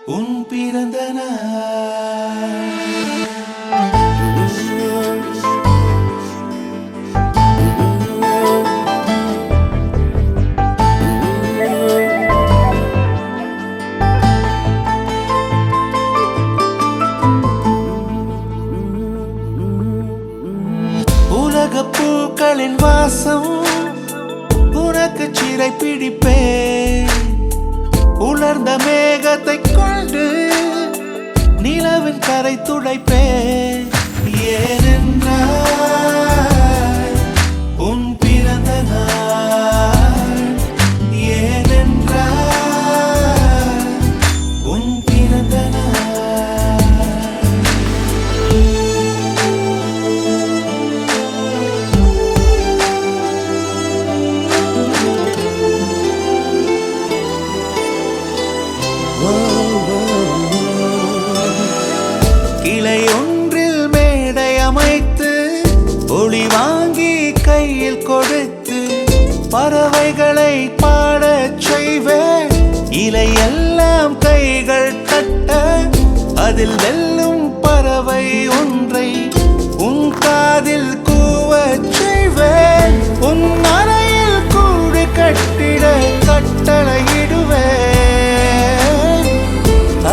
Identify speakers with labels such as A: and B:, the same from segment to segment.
A: உன் பிறந்த நாள். உலக பூக்களின் வாசம் உனக்கு சிறை பிடிப்பேன். உலர்ந்த மேகத்தை கொண்டு நிலவின் கரை துடைப்பேன். ஏனென்றால் உன் பிறந்த நாள். ஏனென்றால் உன் பிறந்த நாள். கிளை ஒன்றில் மேடை அமைத்து ஒளி வாங்கி கையில் கொடுத்து பறவைகளை பாடச் செய்வேன். இலையெல்லாம் கைகள் தட்ட அதில் வெல்லும் பறவை ஒன்றை உன் காதில் கூவச் செய்வேன். உன் அறையில் கூடு கட்டிட கட்டளையிடுவேன்.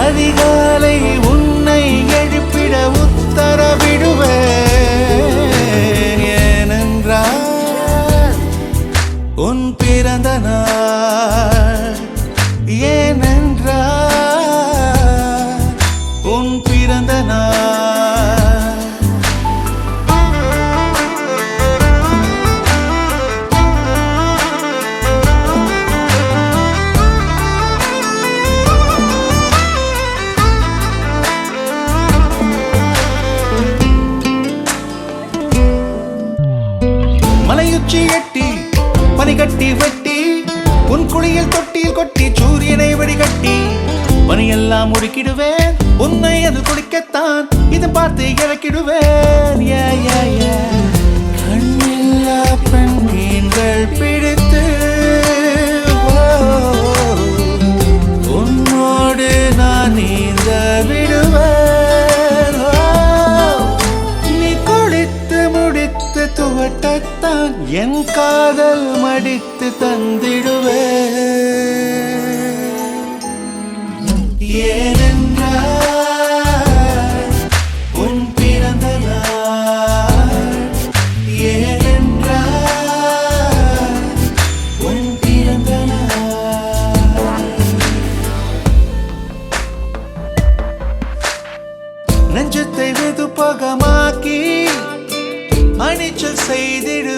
A: அதிகாலை உன்னை எழுப்பிட உத்தரவிடுவேன். ஏனென்றால் உன் பிறந்த நாள். ஏனென்றால் உன் பிறந்த நாள். மலையுச்சி எட்டி பனிகட்டி வெட்டி உன் குளியில் தொட்டியில் கொட்டி சூரியனை வடிகட்டி பனியெல்லாம் முடுக்கிடுவேன். உன்னை அது குளிக்கத்தான் இதை பார்த்து இறக்கிடுவேன். கண்ணில்லா பெண் மீன்கள் பிடித்து உன்னோடு நான் நீந்த விடுவேன். நீ குளித்து முடித்து துவட்டத்தான் என் காதல் மடித்து தந்திடுவேன். ஏனென்றால் உன் பிறந்த நாள். ஏனென்றால் உன் பிறந்த நாள். நெஞ்சத்தை வெதுப்பகமாக்கி அணிச்சல் செய்திடு